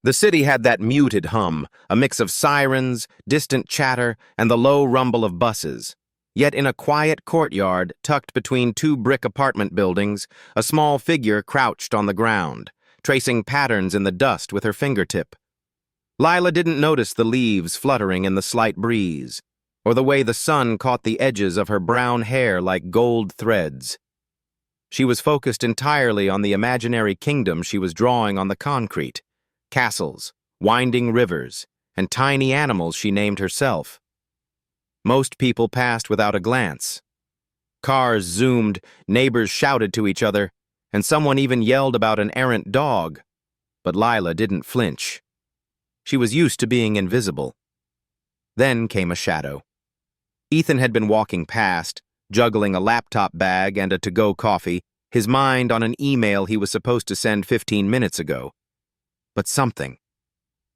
The city had that muted hum, a mix of sirens, distant chatter, and the low rumble of buses. Yet in a quiet courtyard, tucked between two brick apartment buildings, a small figure crouched on the ground, tracing patterns in the dust with her fingertip. Lila didn't notice the leaves fluttering in the slight breeze, or the way the sun caught the edges of her brown hair like gold threads. She was focused entirely on the imaginary kingdom she was drawing on the concrete: castles, winding rivers, and tiny animals she named herself. Most people passed without a glance. Cars zoomed, neighbors shouted to each other, and someone even yelled about an errant dog. But Lila didn't flinch. She was used to being invisible. Then came a shadow. Ethan had been walking past, juggling a laptop bag and a to-go coffee, his mind on an email he was supposed to send 15 minutes ago. But something,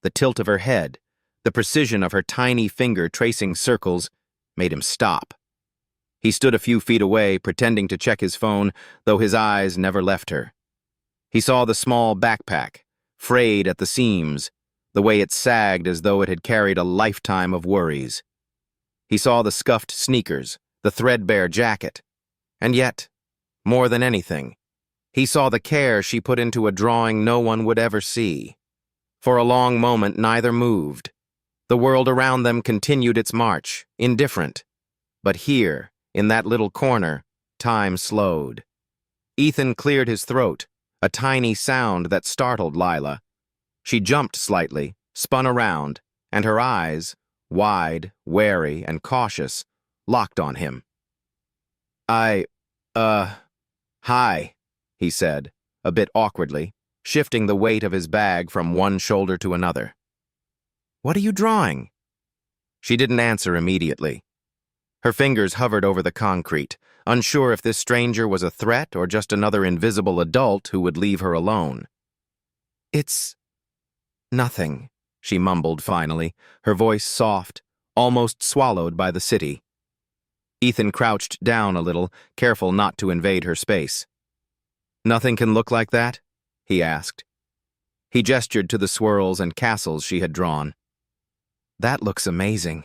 the tilt of her head, the precision of her tiny finger tracing circles, made him stop. He stood a few feet away, pretending to check his phone, though his eyes never left her. He saw the small backpack, frayed at the seams, the way it sagged as though it had carried a lifetime of worries. He saw the scuffed sneakers, the threadbare jacket, and yet, more than anything, he saw the care she put into a drawing no one would ever see. For a long moment, neither moved. The world around them continued its march, indifferent. But here, in that little corner, time slowed. Ethan cleared his throat, a tiny sound that startled Lila. She jumped slightly, spun around, and her eyes, wide, wary, and cautious, locked on him. Hi, he said, a bit awkwardly, shifting the weight of his bag from one shoulder to another. What are you drawing? She didn't answer immediately. Her fingers hovered over the concrete, unsure if this stranger was a threat or just another invisible adult who would leave her alone. It's nothing, she mumbled finally, her voice soft, almost swallowed by the city. Ethan crouched down a little, careful not to invade her space. Nothing can look like that? He asked. He gestured to the swirls and castles she had drawn. That looks amazing.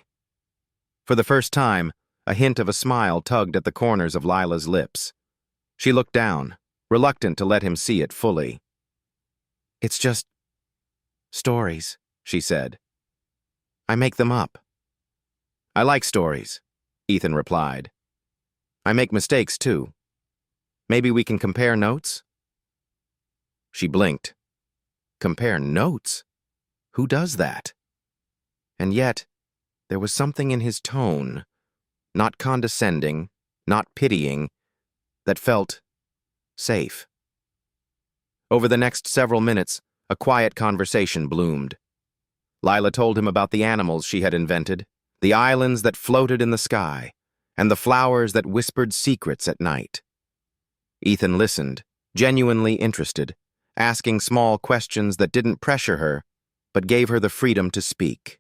For the first time, a hint of a smile tugged at the corners of Lila's lips. She looked down, reluctant to let him see it fully. It's just stories, she said. I make them up. I like stories, Ethan replied. I make mistakes, too. Maybe we can compare notes? She blinked. Compare notes? Who does that? And yet, there was something in his tone, not condescending, not pitying, that felt safe. Over the next several minutes, a quiet conversation bloomed. Lila told him about the animals she had invented, the islands that floated in the sky, and the flowers that whispered secrets at night. Ethan listened, genuinely interested, asking small questions that didn't pressure her, but gave her the freedom to speak.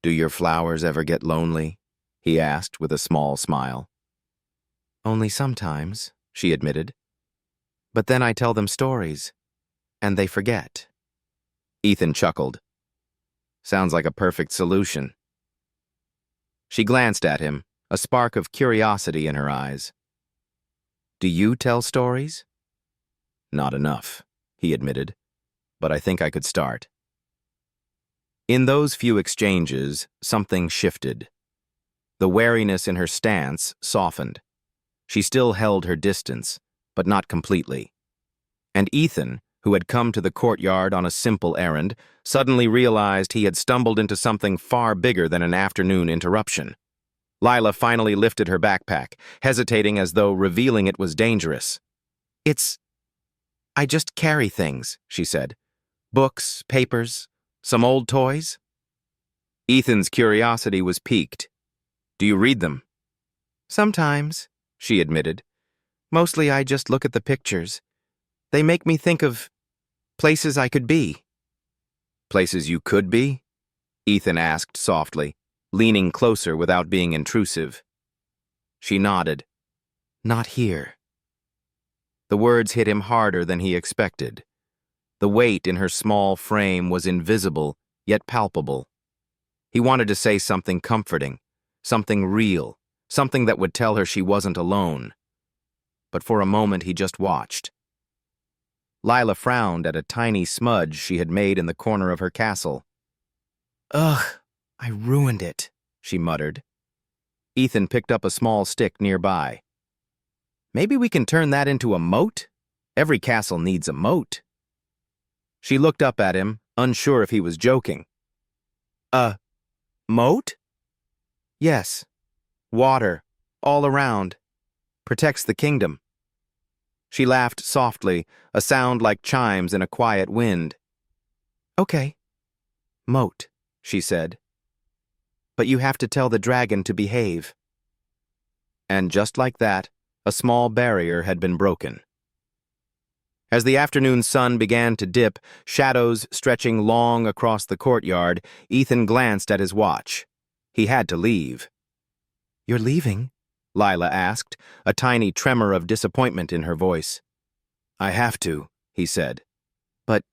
Do your flowers ever get lonely? He asked with a small smile. Only sometimes, she admitted. But then I tell them stories, and they forget. Ethan chuckled. Sounds like a perfect solution. She glanced at him, a spark of curiosity in her eyes. Do you tell stories? Not enough, he admitted, but I think I could start. In those few exchanges, something shifted. The wariness in her stance softened. She still held her distance, but not completely. And Ethan, who had come to the courtyard on a simple errand, suddenly realized he had stumbled into something far bigger than an afternoon interruption. Lila finally lifted her backpack, hesitating as though revealing it was dangerous. I just carry things, she said. Books, papers, some old toys. Ethan's curiosity was piqued. Do you read them? Sometimes, she admitted. Mostly I just look at the pictures. They make me think of places I could be. Places you could be? Ethan asked softly, leaning closer without being intrusive. She nodded. Not here. The words hit him harder than he expected. The weight in her small frame was invisible, yet palpable. He wanted to say something comforting, something real, something that would tell her she wasn't alone. But for a moment he just watched. Lila frowned at a tiny smudge she had made in the corner of her castle. "Ugh, I ruined it," she muttered. Ethan picked up a small stick nearby. "Maybe we can turn that into a moat? Every castle needs a moat." She looked up at him, unsure if he was joking. "A moat?" "Yes. Water, all around. Protects the kingdom." She laughed softly, a sound like chimes in a quiet wind. "Okay. Moat," she said. "But you have to tell the dragon to behave." And just like that, a small barrier had been broken. As the afternoon sun began to dip, shadows stretching long across the courtyard, Ethan glanced at his watch. He had to leave. "You're leaving?" Lila asked, a tiny tremor of disappointment in her voice. "I have to," he said. "But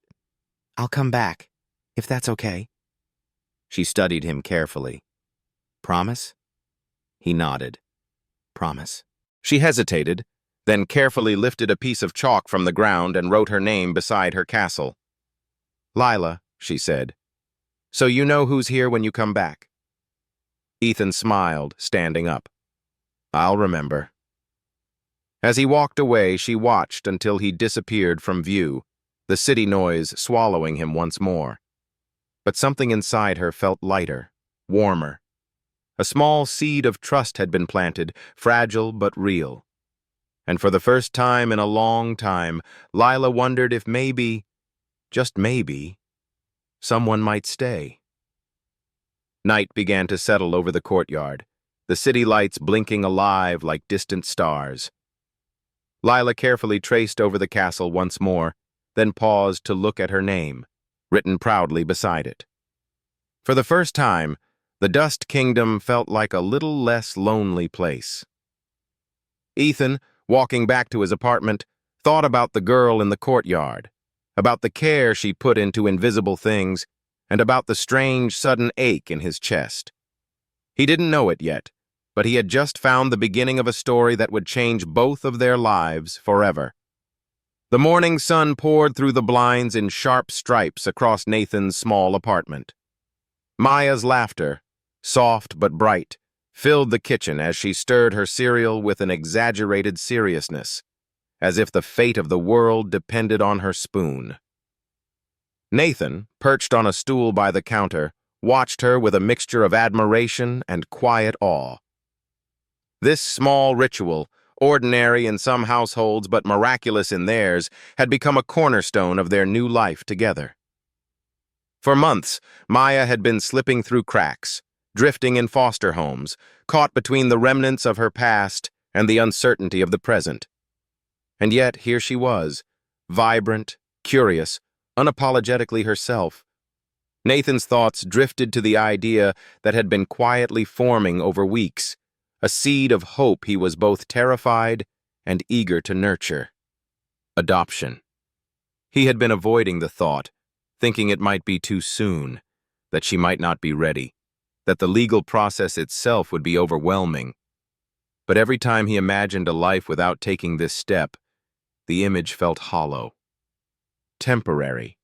I'll come back, if that's okay." She studied him carefully. "Promise?" He nodded. "Promise." She hesitated, then carefully lifted a piece of chalk from the ground and wrote her name beside her castle. "Lila," she said. "So you know who's here when you come back?" Ethan smiled, standing up. "I'll remember." As he walked away, she watched until he disappeared from view, the city noise swallowing him once more. But something inside her felt lighter, warmer. A small seed of trust had been planted, fragile but real. And for the first time in a long time, Lila wondered if maybe, just maybe, someone might stay. Night began to settle over the courtyard, the city lights blinking alive like distant stars. Lila carefully traced over the castle once more, then paused to look at her name, written proudly beside it. For the first time, the Dust Kingdom felt like a little less lonely place. Ethan, walking back to his apartment, thought about the girl in the courtyard, about the care she put into invisible things, and about the strange, sudden ache in his chest. He didn't know it yet, but he had just found the beginning of a story that would change both of their lives forever. The morning sun poured through the blinds in sharp stripes across Nathan's small apartment. Maya's laughter, soft but bright, filled the kitchen as she stirred her cereal with an exaggerated seriousness, as if the fate of the world depended on her spoon. Nathan, perched on a stool by the counter, watched her with a mixture of admiration and quiet awe. This small ritual, ordinary in some households but miraculous in theirs, had become a cornerstone of their new life together. For months, Maya had been slipping through cracks, drifting in foster homes, caught between the remnants of her past and the uncertainty of the present. And yet here she was, vibrant, curious, unapologetically herself. Nathan's thoughts drifted to the idea that had been quietly forming over weeks, a seed of hope he was both terrified and eager to nurture. Adoption. He had been avoiding the thought, thinking it might be too soon, that she might not be ready, that the legal process itself would be overwhelming. But every time he imagined a life without taking this step, the image felt hollow, temporary,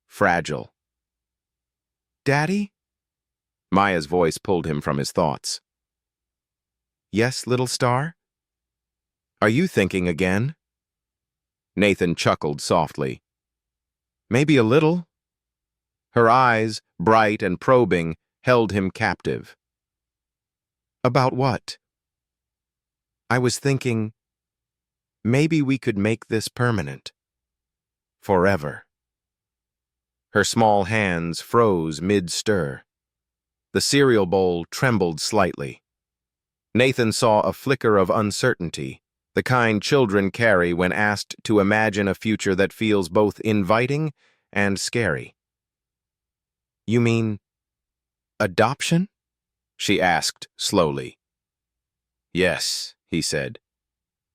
fragile. "Daddy?" Maya's voice pulled him from his thoughts. "Yes, little star? Are you thinking again?" Nathan chuckled softly. "Maybe a little." Her eyes, bright and probing, held him captive. "About what?" "I was thinking, maybe we could make this permanent. Forever." Her small hands froze mid-stir. The cereal bowl trembled slightly. Nathan saw a flicker of uncertainty, the kind children carry when asked to imagine a future that feels both inviting and scary. "You mean adoption?" she asked slowly. "Yes," he said.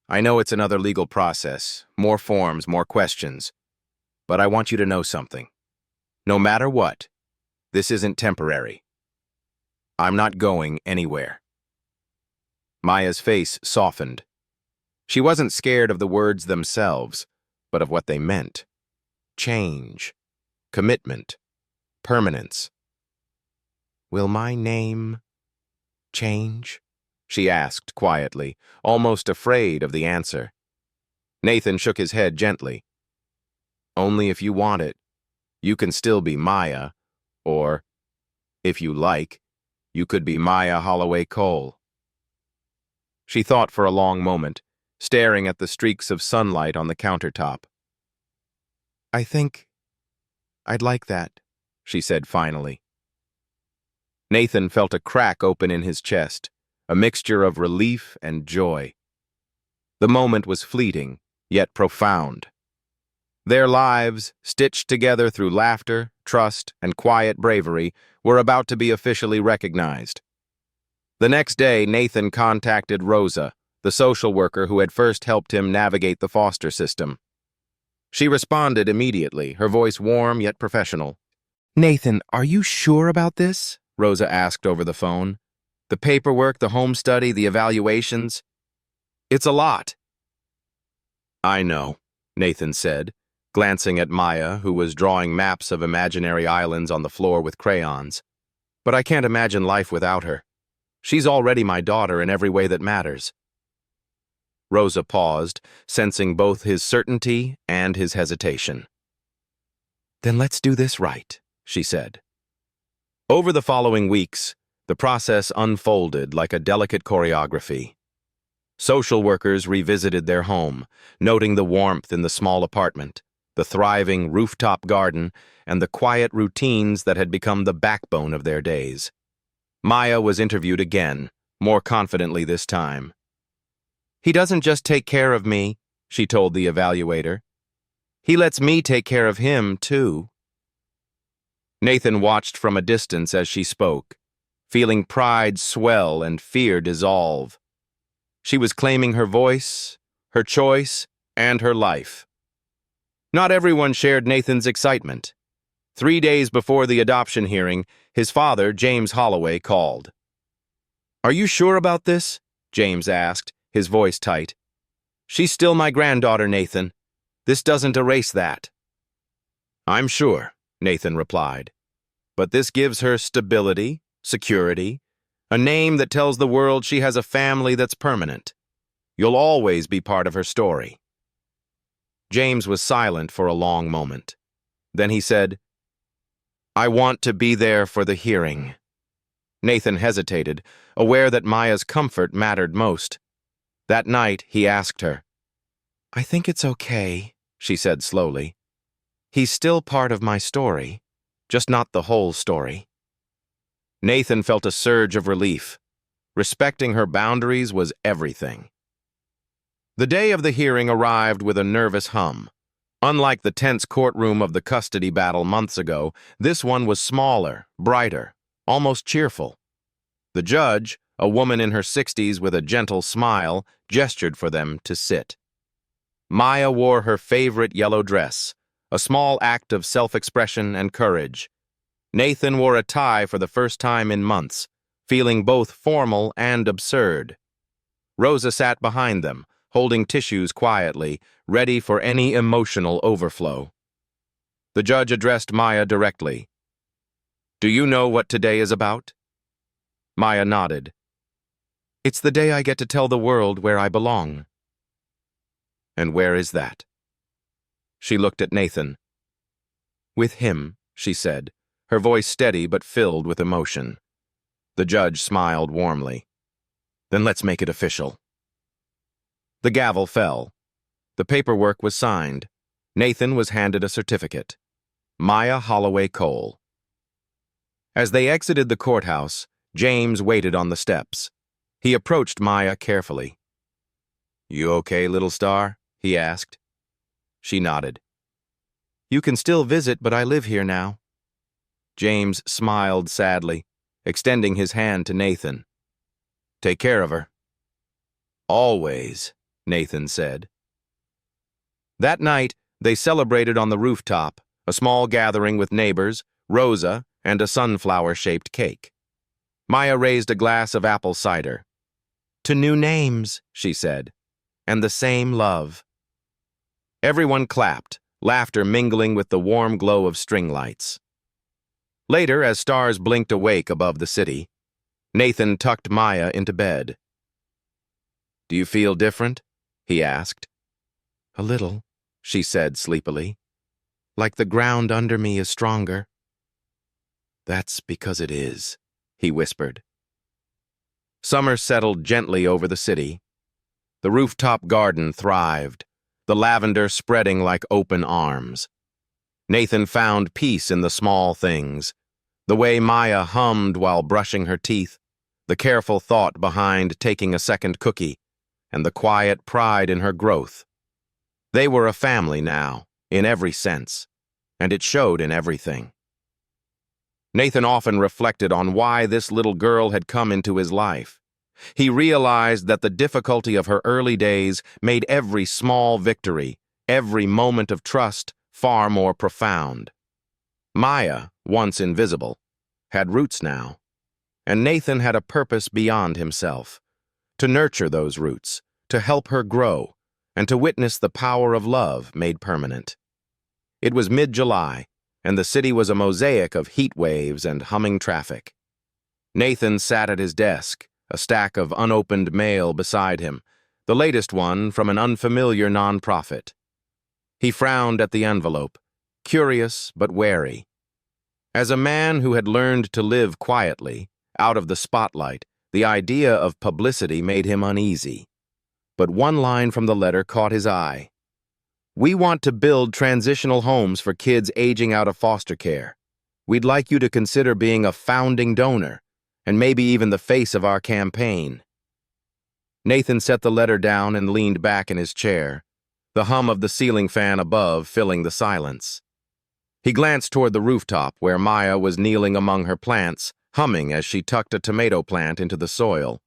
"I know it's another legal process, more forms, more questions. but I want you to know something. No matter what, this isn't temporary. I'm not going anywhere." Maya's face softened. She wasn't scared of the words themselves, but of what they meant. Change, commitment, permanence. "Will my name change?" she asked quietly, almost afraid of the answer. Nathan shook his head gently. "Only if you want it. You can still be Maya, or, if you like, you could be Maya Holloway Cole." She thought for a long moment, staring at the streaks of sunlight on the countertop. "I think I'd like that," she said finally. Nathan felt a crack open in his chest, a mixture of relief and joy. The moment was fleeting, yet profound. Their lives, stitched together through laughter, trust, and quiet bravery, were about to be officially recognized. The next day, Nathan contacted Rosa, the social worker who had first helped him navigate the foster system. She responded immediately, her voice warm yet professional. "Nathan, are you sure about this?" Rosa asked over the phone. "The paperwork, the home study, the evaluations. It's a lot." "I know," Nathan said, glancing at Maya, who was drawing maps of imaginary islands on the floor with crayons. "But I can't imagine life without her. She's already my daughter in every way that matters." Rosa paused, sensing both his certainty and his hesitation. "Then let's do this right," she said. Over the following weeks, the process unfolded like a delicate choreography. Social workers revisited their home, noting the warmth in the small apartment, the thriving rooftop garden, and the quiet routines that had become the backbone of their days. Maya was interviewed again, more confidently this time. "He doesn't just take care of me," she told the evaluator. "He lets me take care of him, too." Nathan watched from a distance as she spoke, feeling pride swell and fear dissolve. She was claiming her voice, her choice, and her life. Not everyone shared Nathan's excitement. 3 days before the adoption hearing, his father, James Holloway, called. "Are you sure about this?" James asked, his voice tight. "She's still my granddaughter, Nathan. This doesn't erase that." "I'm sure," Nathan replied. "But this gives her stability, security, a name that tells the world she has a family that's permanent. You'll always be part of her story." James was silent for a long moment. Then he said, "I want to be there for the hearing." Nathan hesitated, aware that Maya's comfort mattered most. That night, he asked her. "I think it's okay," she said slowly. "He's still part of my story, just not the whole story." Nathan felt a surge of relief. Respecting her boundaries was everything. The day of the hearing arrived with a nervous hum. Unlike the tense courtroom of the custody battle months ago, this one was smaller, brighter, almost cheerful. The judge, a woman in her 60s with a gentle smile, gestured for them to sit. Maya wore her favorite yellow dress, a small act of self-expression and courage. Nathan wore a tie for the first time in months, feeling both formal and absurd. Rosa sat behind them, holding tissues quietly, ready for any emotional overflow. The judge addressed Maya directly. "Do you know what today is about?" Maya nodded. "It's the day I get to tell the world where I belong." "And where is that?" She looked at Nathan. "With him," she said, her voice steady but filled with emotion. The judge smiled warmly. "Then let's make it official." The gavel fell. The paperwork was signed. Nathan was handed a certificate. Maya Holloway Cole. As they exited the courthouse, James waited on the steps. He approached Maya carefully. "You okay, little star?" he asked. She nodded. "You can still visit, but I live here now." James smiled sadly, extending his hand to Nathan. "Take care of her." "Always," Nathan said. That night, They celebrated on the rooftop, a small gathering with neighbors, Rosa, and a sunflower-shaped cake. Maya raised a glass of apple cider. "To new names," she said, "and the same love." Everyone clapped, laughter mingling with the warm glow of string lights. Later, as stars blinked awake above the city, Nathan tucked Maya into bed. "Do you feel different?" he asked. "A little," she said sleepily. "Like the ground under me is stronger." "That's because it is," he whispered. Summer settled gently over the city. The rooftop garden thrived, the lavender spreading like open arms. Nathan found peace in the small things, the way Maya hummed while brushing her teeth, the careful thought behind taking a second cookie, and the quiet pride in her growth. They were a family now, in every sense, and it showed in everything. Nathan often reflected on why this little girl had come into his life. He realized that the difficulty of her early days made every small victory, every moment of trust, far more profound. Maya, once invisible, had roots now, and Nathan had a purpose beyond himself, to nurture those roots, to help her grow, and to witness the power of love made permanent. It was mid-July, and the city was a mosaic of heat waves and humming traffic. Nathan sat at his desk, a stack of unopened mail beside him, the latest one from an unfamiliar nonprofit. He frowned at the envelope, curious but wary. As a man who had learned to live quietly, out of the spotlight, the idea of publicity made him uneasy. But one line from the letter caught his eye. "We want to build transitional homes for kids aging out of foster care. We'd like you to consider being a founding donor, and maybe even the face of our campaign." Nathan set the letter down and leaned back in his chair, the hum of the ceiling fan above filling the silence. He glanced toward the rooftop where Maya was kneeling among her plants, humming as she tucked a tomato plant into the soil.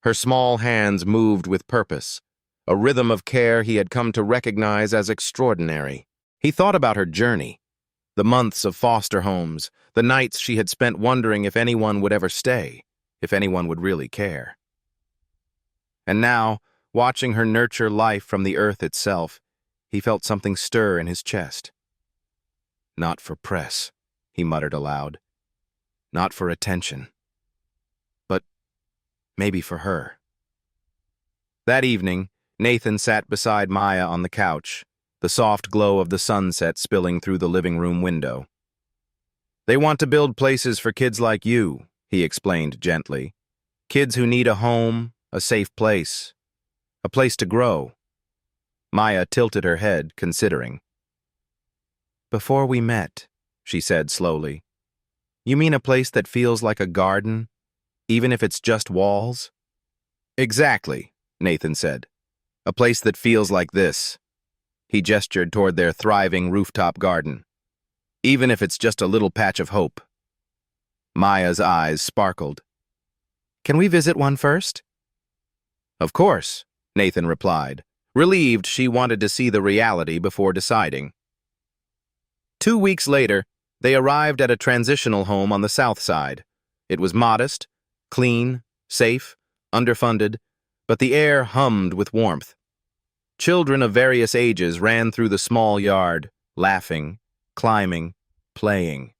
Her small hands moved with purpose, a rhythm of care he had come to recognize as extraordinary. He thought about her journey, the months of foster homes, the nights she had spent wondering if anyone would ever stay, if anyone would really care. And now, watching her nurture life from the earth itself, he felt something stir in his chest. "Not for press," he muttered aloud. "Not for attention. But maybe for her." That evening, Nathan sat beside Maya on the couch, the soft glow of the sunset spilling through the living room window. "They want to build places for kids like you," he explained gently. "Kids who need a home, a safe place, a place to grow." Maya tilted her head, considering. "Before we met," she said slowly, "you mean a place that feels like a garden, even if it's just walls?" "Exactly," Nathan said. "A place that feels like this." He gestured toward their thriving rooftop garden. "Even if it's just a little patch of hope." Maya's eyes sparkled. "Can we visit one first?" "Of course," Nathan replied, relieved she wanted to see the reality before deciding. 2 weeks later, they arrived at a transitional home on the south side. It was modest, clean, safe, underfunded, but the air hummed with warmth. Children of various ages ran through the small yard, laughing, climbing, playing.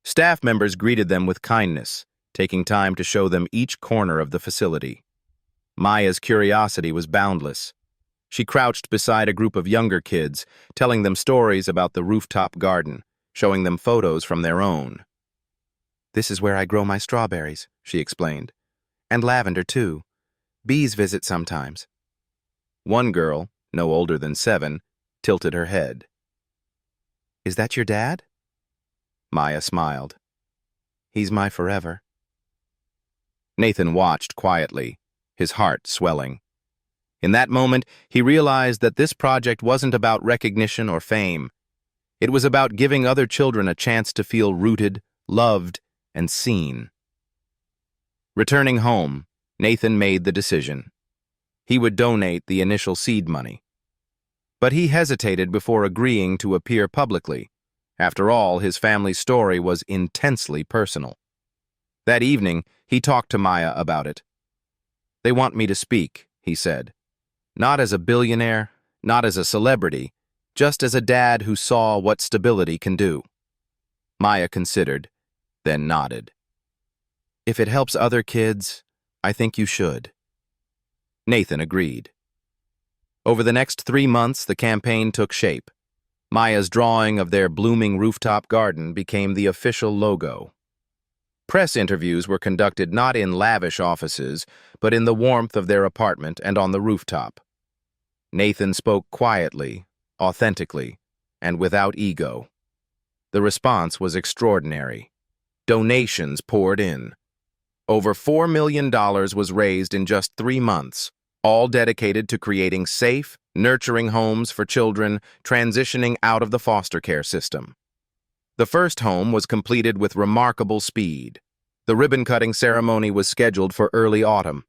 Staff members greeted them with kindness, taking time to show them each corner of the facility. Maya's curiosity was boundless. She crouched beside a group of younger kids, telling them stories about the rooftop garden, showing them photos from their own. "This is where I grow my strawberries," she explained. "And lavender, too. Bees visit sometimes." One girl, no older than 7, tilted her head. "Is that your dad?" Maya smiled. "He's my forever." Nathan watched quietly, his heart swelling. In that moment, he realized that this project wasn't about recognition or fame. It was about giving other children a chance to feel rooted, loved, and seen. Returning home, Nathan made the decision. He would donate the initial seed money. But he hesitated before agreeing to appear publicly. After all, his family's story was intensely personal. That evening, he talked to Maya about it. "They want me to speak," he said. "Not as a billionaire, not as a celebrity, just as a dad who saw what stability can do." Maya considered, then nodded. "If it helps other kids, I think you should." Nathan agreed. Over the next 3 months, the campaign took shape. Maya's drawing of their blooming rooftop garden became the official logo. Press interviews were conducted not in lavish offices, but in the warmth of their apartment and on the rooftop. Nathan spoke quietly, authentically, and without ego. The response was extraordinary. Donations poured in. Over $4 million was raised in just 3 months, all dedicated to creating safe, nurturing homes for children transitioning out of the foster care system. The first home was completed with remarkable speed. The ribbon-cutting ceremony was scheduled for early autumn.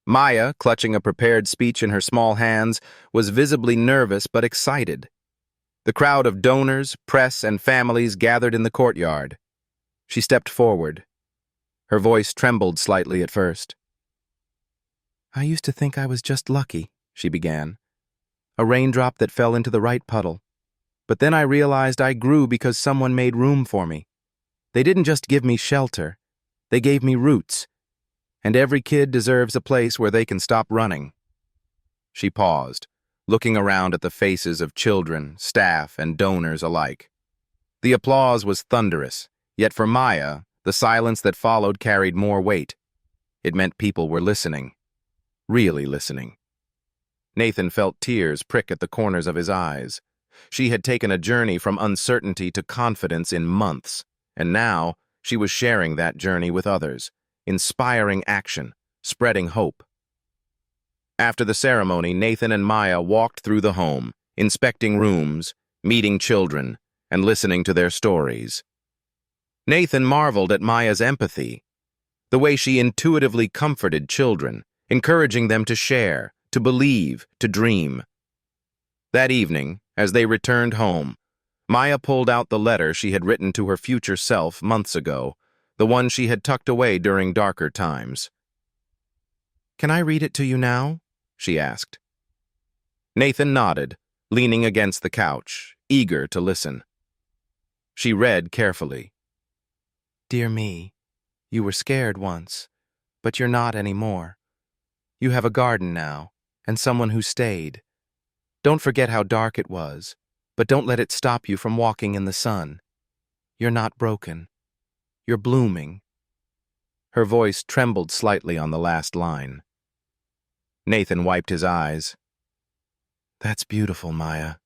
Maya, clutching a prepared speech in her small hands, was visibly nervous but excited. The crowd of donors, press, and families gathered in the courtyard. She stepped forward. Her voice trembled slightly at first. "I used to think I was just lucky," she began. "A raindrop that fell into the right puddle. But then I realized I grew because someone made room for me. They didn't just give me shelter. They gave me roots. And every kid deserves a place where they can stop running." She paused, looking around at the faces of children, staff, and donors alike. The applause was thunderous, yet for Maya, the silence that followed carried more weight. It meant people were listening. Really listening. Nathan felt tears prick at the corners of his eyes. She had taken a journey from uncertainty to confidence in months, and now she was sharing that journey with others, inspiring action, spreading hope. After the ceremony, Nathan and Maya walked through the home, inspecting rooms, meeting children, and listening to their stories. Nathan marveled at Maya's empathy, the way she intuitively comforted children, encouraging them to share, to believe, to dream. That evening, as they returned home, Maya pulled out the letter she had written to her future self months ago, the one she had tucked away during darker times. "Can I read it to you now?" she asked. Nathan nodded, leaning against the couch, eager to listen. She read carefully. "Dear me, you were scared once, but you're not anymore. You have a garden now, and someone who stayed. Don't forget how dark it was, but don't let it stop you from walking in the sun. You're not broken. You're blooming." Her voice trembled slightly on the last line. Nathan wiped his eyes. "That's beautiful, Maya.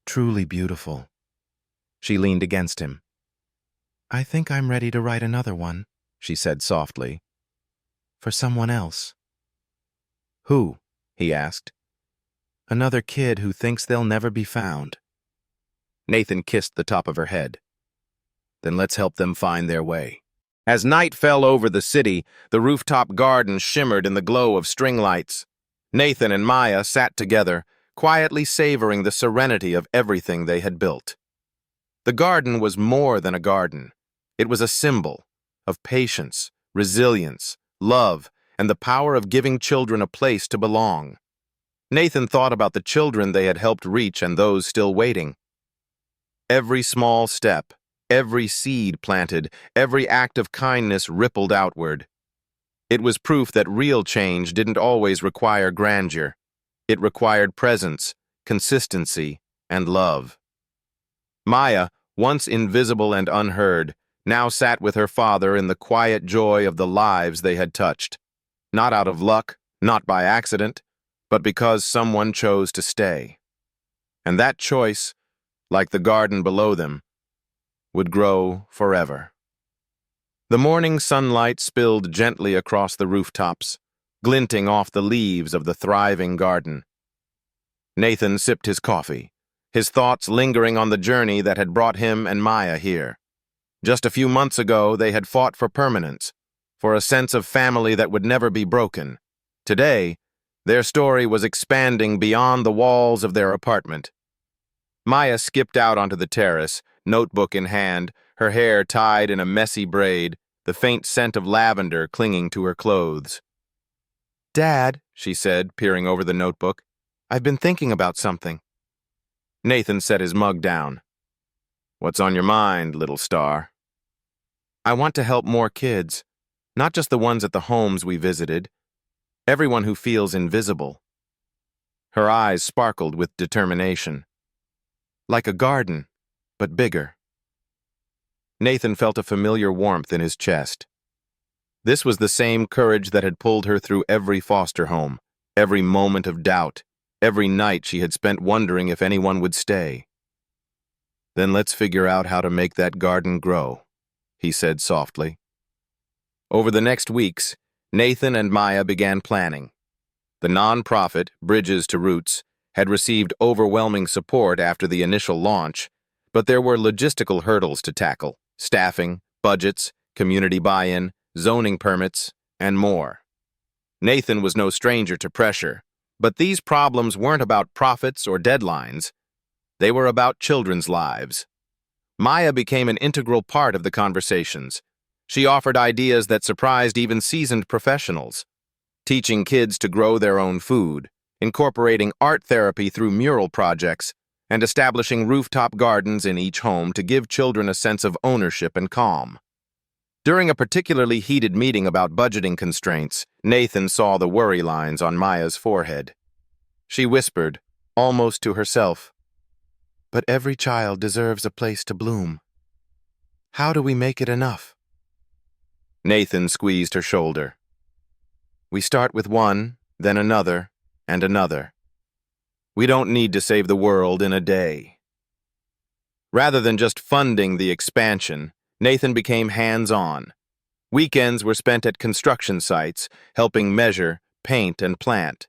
Truly beautiful." She leaned against him. "I think I'm ready to write another one," she said softly. "For someone else." "Who?" he asked. "Another kid who thinks they'll never be found." Nathan kissed the top of her head. "Then let's help them find their way." As night fell over the city, the rooftop garden shimmered in the glow of string lights. Nathan and Maya sat together, quietly savoring the serenity of everything they had built. The garden was more than a garden. It was a symbol of patience, resilience, love, and the power of giving children a place to belong. Nathan thought about the children they had helped reach and those still waiting. Every small step, every seed planted, every act of kindness rippled outward. It was proof that real change didn't always require grandeur. It required presence, consistency, and love. Maya, once invisible and unheard, now sat with her father in the quiet joy of the lives they had touched. Not out of luck, not by accident, but because someone chose to stay. And that choice, like the garden below them, would grow forever. The morning sunlight spilled gently across the rooftops, glinting off the leaves of the thriving garden. Nathan sipped his coffee, his thoughts lingering on the journey that had brought him and Maya here. Just a few months ago, they had fought for permanence, for a sense of family that would never be broken. Today, Their story was expanding beyond the walls of their apartment. Maya skipped out onto the terrace, notebook in hand, her hair tied in a messy braid, the faint scent of lavender clinging to her clothes. "Dad," she said, peering over the notebook, "I've been thinking about something." Nathan set his mug down. "What's on your mind, little star?" "I want to help more kids, not just the ones at the homes we visited. Everyone who feels invisible." Her eyes sparkled with determination. "Like a garden, but bigger." Nathan felt a familiar warmth in his chest. This was the same courage that had pulled her through every foster home, every moment of doubt, every night she had spent wondering if anyone would stay. "Then let's figure out how to make that garden grow," he said softly. Over the next weeks, Nathan and Maya began planning. The nonprofit, Bridges to Roots, had received overwhelming support after the initial launch, but there were logistical hurdles to tackle: staffing, budgets, community buy-in, zoning permits, and more. Nathan was no stranger to pressure, but these problems weren't about profits or deadlines. They were about children's lives. Maya became an integral part of the conversations. She offered ideas that surprised even seasoned professionals: teaching kids to grow their own food, incorporating art therapy through mural projects, and establishing rooftop gardens in each home to give children a sense of ownership and calm. During a particularly heated meeting about budgeting constraints, Nathan saw the worry lines on Maya's forehead. She whispered, almost to herself, "But every child deserves a place to bloom. How do we make it enough?" Nathan squeezed her shoulder. "We start with one, then another, and another. We don't need to save the world in a day." Rather than just funding the expansion, Nathan became hands-on. Weekends were spent at construction sites, helping measure, paint, and plant.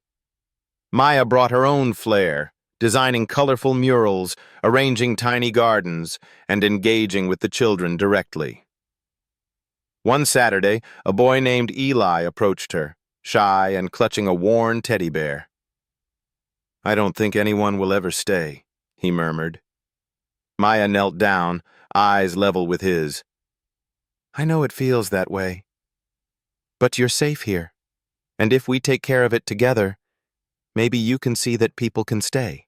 Maya brought her own flair, designing colorful murals, arranging tiny gardens, and engaging with the children directly. One Saturday, a boy named Eli approached her, shy and clutching a worn teddy bear. "I don't think anyone will ever stay," he murmured. Maya knelt down, eyes level with his. "I know it feels that way. But you're safe here, and if we take care of it together, maybe you can see that people can stay."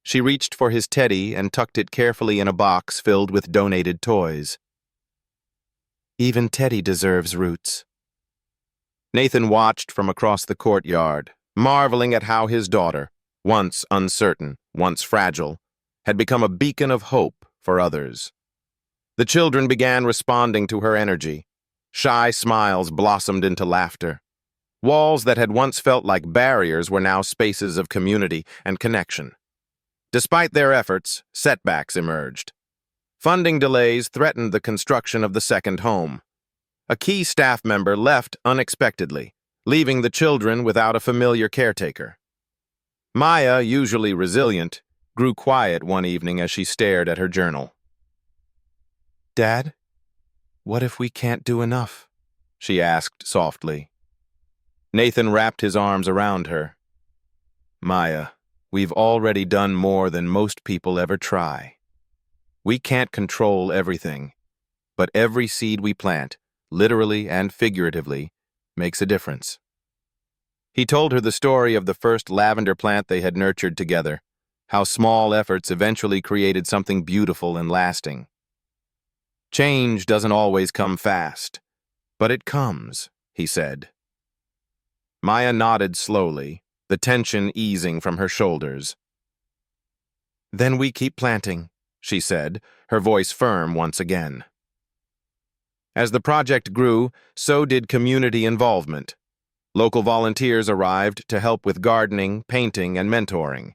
She reached for his teddy and tucked it carefully in a box filled with donated toys. "Even Teddy deserves roots." Nathan watched from across the courtyard, marveling at how his daughter, once uncertain, once fragile, had become a beacon of hope for others. The children began responding to her energy. Shy smiles blossomed into laughter. Walls that had once felt like barriers were now spaces of community and connection. Despite their efforts, setbacks emerged. Funding delays threatened the construction of the second home. A key staff member left unexpectedly, leaving the children without a familiar caretaker. Maya, usually resilient, grew quiet one evening as she stared at her journal. "Dad, what if we can't do enough?" she asked softly. Nathan wrapped his arms around her. "Maya, we've already done more than most people ever try. We can't control everything, but every seed we plant, literally and figuratively, makes a difference." He told her the story of the first lavender plant they had nurtured together, how small efforts eventually created something beautiful and lasting. "Change doesn't always come fast, but it comes," he said. Maya nodded slowly, the tension easing from her shoulders. "Then we keep planting," she said, her voice firm once again. As the project grew, so did community involvement. Local volunteers arrived to help with gardening, painting, and mentoring.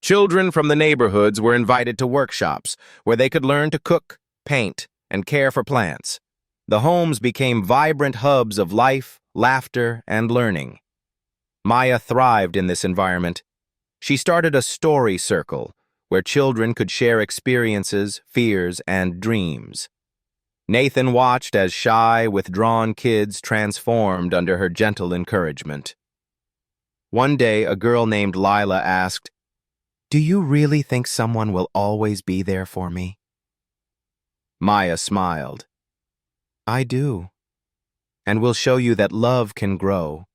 Children from the neighborhoods were invited to workshops where they could learn to cook, paint, and care for plants. The homes became vibrant hubs of life, laughter, and learning. Maya thrived in this environment. She started a story circle where children could share experiences, fears, and dreams. Nathan watched as shy, withdrawn kids transformed under her gentle encouragement. One day, a girl named Lila asked, "Do you really think someone will always be there for me?" Maya smiled. "I do. And we'll show you that love can grow,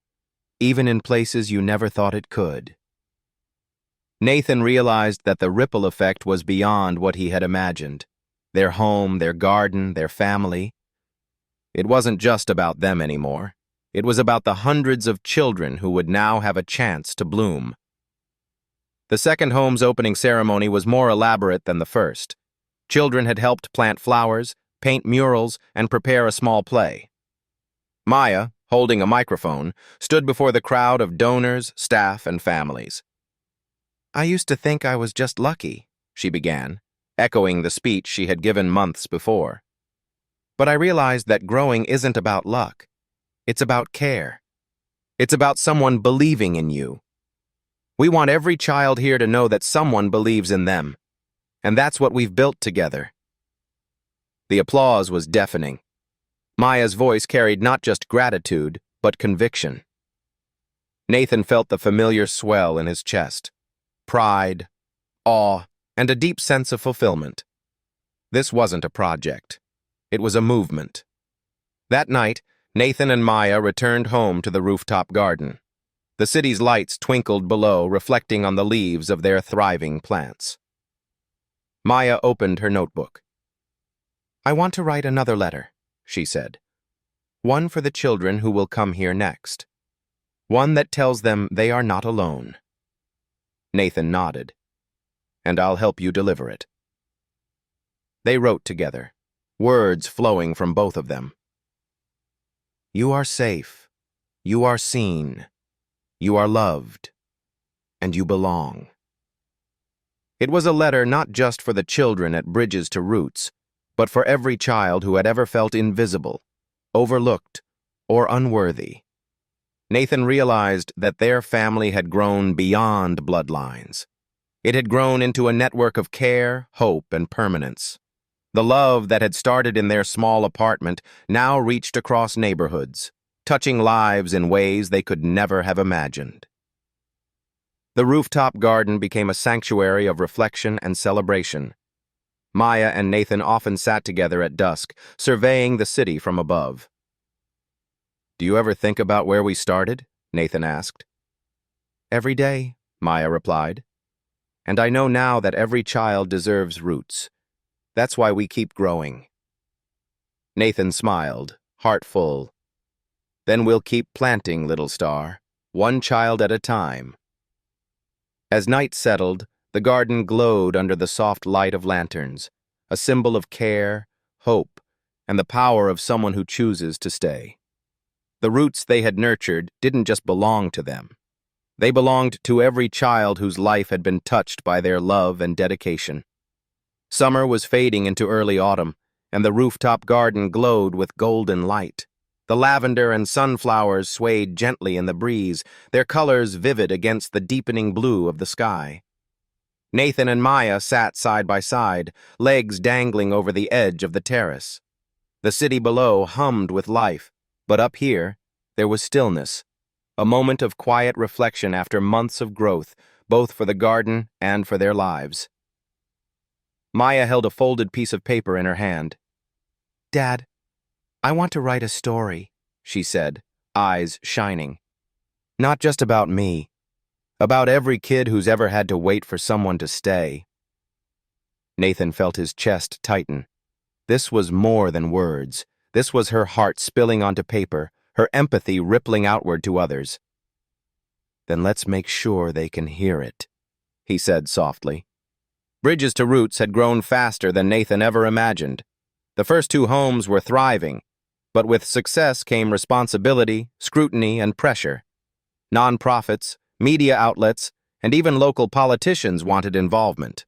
even in places you never thought it could." Nathan realized that the ripple effect was beyond what he had imagined. Their home, their garden, their family. It wasn't just about them anymore. It was about the hundreds of children who would now have a chance to bloom. The second home's opening ceremony was more elaborate than the first. Children had helped plant flowers, paint murals, and prepare a small play. Maya, holding a microphone, stood before the crowd of donors, staff, and families. "I used to think I was just lucky," she began, echoing the speech she had given months before. "But I realized that growing isn't about luck. It's about care. It's about someone believing in you. We want every child here to know that someone believes in them. And that's what we've built together." The applause was deafening. Maya's voice carried not just gratitude, but conviction. Nathan felt the familiar swell in his chest. Pride, awe, and a deep sense of fulfillment. This wasn't a project. It was a movement. That night, Nathan and Maya returned home to the rooftop garden. The city's lights twinkled below, reflecting on the leaves of their thriving plants. Maya opened her notebook. "I want to write another letter," she said. "One for the children who will come here next. One that tells them they are not alone." Nathan nodded. "And I'll help you deliver it." They wrote together, words flowing from both of them. "You are safe. You are seen. You are loved. And you belong." It was a letter not just for the children at Bridges to Roots, but for every child who had ever felt invisible, overlooked, or unworthy. Nathan realized that their family had grown beyond bloodlines. It had grown into a network of care, hope, and permanence. The love that had started in their small apartment now reached across neighborhoods, touching lives in ways they could never have imagined. The rooftop garden became a sanctuary of reflection and celebration. Maya and Nathan often sat together at dusk, surveying the city from above. "Do you ever think about where we started?" Nathan asked. "Every day," Maya replied. "And I know now that every child deserves roots. That's why we keep growing." Nathan smiled, heart full. "Then we'll keep planting, little star, one child at a time." As night settled, the garden glowed under the soft light of lanterns, a symbol of care, hope, and the power of someone who chooses to stay. The roots they had nurtured didn't just belong to them. They belonged to every child whose life had been touched by their love and dedication. Summer was fading into early autumn, and the rooftop garden glowed with golden light. The lavender and sunflowers swayed gently in the breeze, their colors vivid against the deepening blue of the sky. Nathan and Maya sat side by side, legs dangling over the edge of the terrace. The city below hummed with life, but up here, there was stillness, a moment of quiet reflection after months of growth, both for the garden and for their lives. Maya held a folded piece of paper in her hand. "Dad, I want to write a story," she said, eyes shining. "Not just about me, about every kid who's ever had to wait for someone to stay." Nathan felt his chest tighten. This was more than words. This was her heart spilling onto paper, her empathy rippling outward to others. "Then let's make sure they can hear it," he said softly. Bridges to Roots had grown faster than Nathan ever imagined. The first two homes were thriving, but with success came responsibility, scrutiny, and pressure. Nonprofits, media outlets, and even local politicians wanted involvement.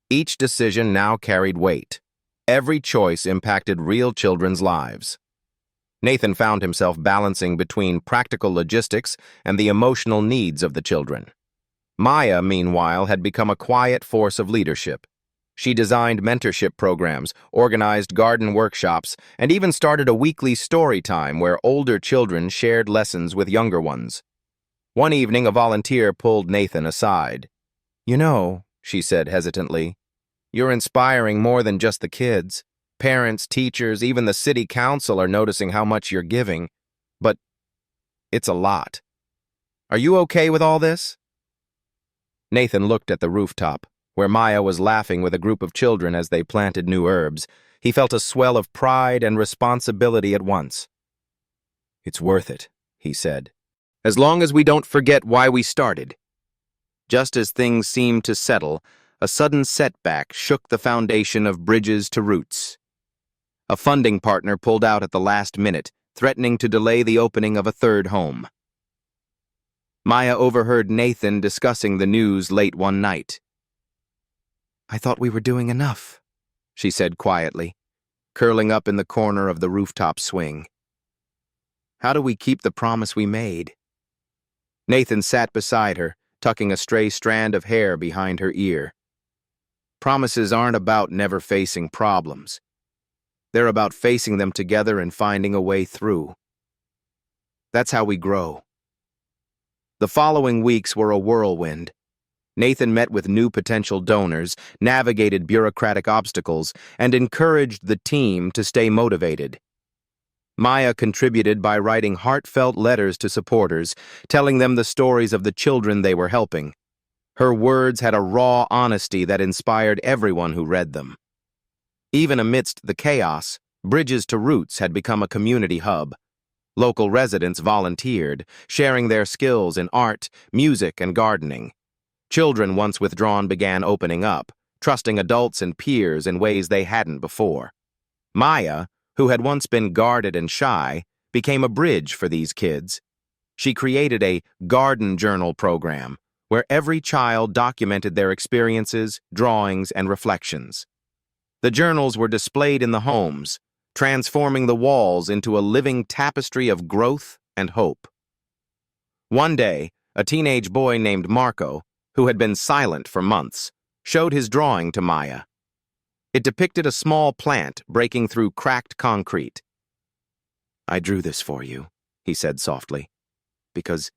Each decision now carried weight. Every choice impacted real children's lives. Nathan found himself balancing between practical logistics and the emotional needs of the children. Maya, meanwhile, had become a quiet force of leadership. She designed mentorship programs, organized garden workshops, and even started a weekly story time where older children shared lessons with younger ones. One evening, a volunteer pulled Nathan aside. "You know," she said hesitantly, "you're inspiring more than just the kids. Parents, teachers, even the city council are noticing how much you're giving. But it's a lot. Are you okay with all this?" Nathan looked at the rooftop, where Maya was laughing with a group of children as they planted new herbs. He felt a swell of pride and responsibility at once. "It's worth it," he said, "as long as we don't forget why we started." Just as things seemed to settle, a sudden setback shook the foundation of Bridges to Roots. A funding partner pulled out at the last minute, threatening to delay the opening of a third home. Maya overheard Nathan discussing the news late one night. "I thought we were doing enough," she said quietly, curling up in the corner of the rooftop swing. "How do we keep the promise we made?" Nathan sat beside her, tucking a stray strand of hair behind her ear. "Promises aren't about never facing problems. They're about facing them together and finding a way through. That's how we grow." The following weeks were a whirlwind. Nathan met with new potential donors, navigated bureaucratic obstacles, and encouraged the team to stay motivated. Maya contributed by writing heartfelt letters to supporters, telling them the stories of the children they were helping. Her words had a raw honesty that inspired everyone who read them. Even amidst the chaos, Bridges to Roots had become a community hub. Local residents volunteered, sharing their skills in art, music, and gardening. Children once withdrawn began opening up, trusting adults and peers in ways they hadn't before. Maya, who had once been guarded and shy, became a bridge for these kids. She created a garden journal program where every child documented their experiences, drawings, and reflections. The journals were displayed in the homes, transforming the walls into a living tapestry of growth and hope. One day, a teenage boy named Marco, who had been silent for months, showed his drawing to Maya. It depicted a small plant breaking through cracked concrete. "I drew this for you," he said softly, "because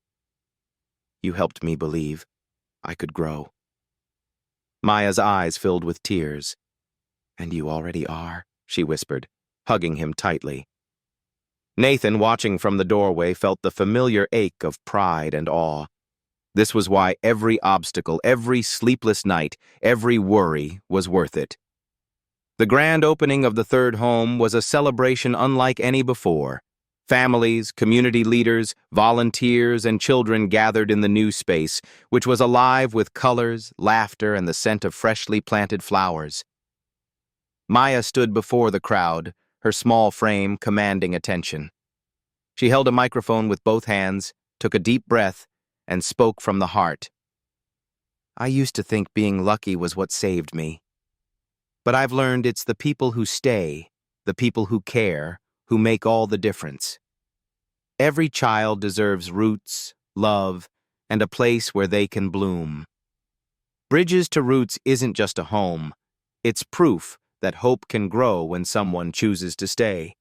you helped me believe I could grow." Maya's eyes filled with tears. "And you already are," she whispered, hugging him tightly. Nathan, watching from the doorway, felt the familiar ache of pride and awe. This was why every obstacle, every sleepless night, every worry was worth it. The grand opening of the third home was a celebration unlike any before. Families, community leaders, volunteers, and children gathered in the new space, which was alive with colors, laughter, and the scent of freshly planted flowers. Maya stood before the crowd, her small frame commanding attention. She held a microphone with both hands, took a deep breath, and spoke from the heart. "I used to think being lucky was what saved me. But I've learned it's the people who stay, the people who care, who make all the difference. Every child deserves roots, love, and a place where they can bloom. Bridges to Roots isn't just a home. It's proof that hope can grow when someone chooses to stay.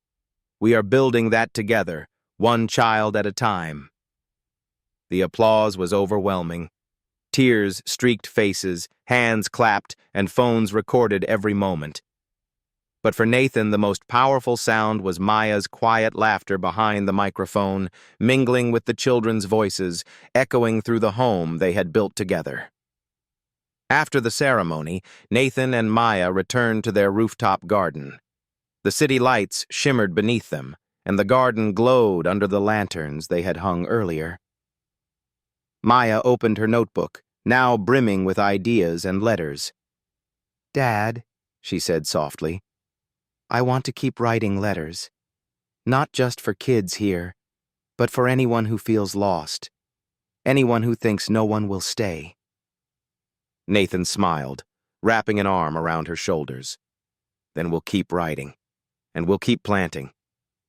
We are building that together, one child at a time." The applause was overwhelming. Tears streaked faces, hands clapped, and phones recorded every moment. But for Nathan, the most powerful sound was Maya's quiet laughter behind the microphone, mingling with the children's voices, echoing through the home they had built together. After the ceremony, Nathan and Maya returned to their rooftop garden. The city lights shimmered beneath them, and the garden glowed under the lanterns they had hung earlier. Maya opened her notebook, now brimming with ideas and letters. "Dad," she said softly, "I want to keep writing letters. Not just for kids here, but for anyone who feels lost. Anyone who thinks no one will stay." Nathan smiled, wrapping an arm around her shoulders. "Then we'll keep writing, and we'll keep planting,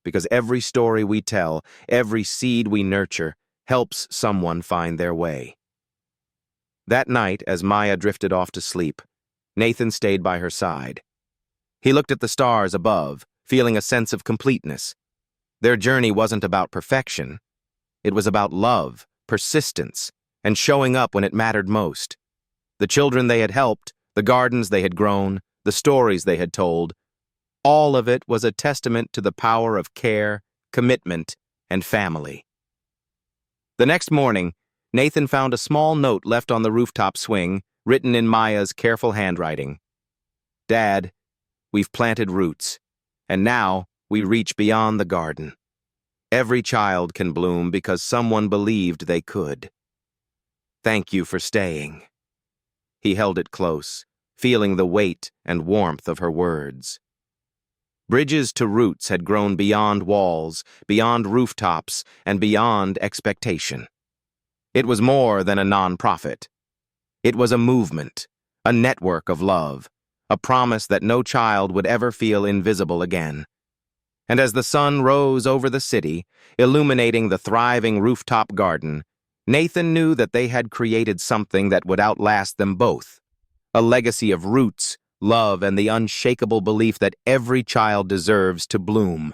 because every story we tell, every seed we nurture, helps someone find their way." That night, as Maya drifted off to sleep, Nathan stayed by her side. He looked at the stars above, feeling a sense of completeness. Their journey wasn't about perfection. It was about love, persistence, and showing up when it mattered most. The children they had helped, the gardens they had grown, the stories they had told, all of it was a testament to the power of care, commitment, and family. The next morning, Nathan found a small note left on the rooftop swing, written in Maya's careful handwriting. "Dad, we've planted roots, and now we reach beyond the garden. Every child can bloom because someone believed they could. Thank you for staying." He held it close, feeling the weight and warmth of her words. Bridges to roots had grown beyond walls, beyond rooftops, and beyond expectation. It was more than a nonprofit. It was a movement, a network of love, a promise that no child would ever feel invisible again. And as the sun rose over the city, illuminating the thriving rooftop garden, Nathan knew that they had created something that would outlast them both, a legacy of roots, love, and the unshakable belief that every child deserves to bloom.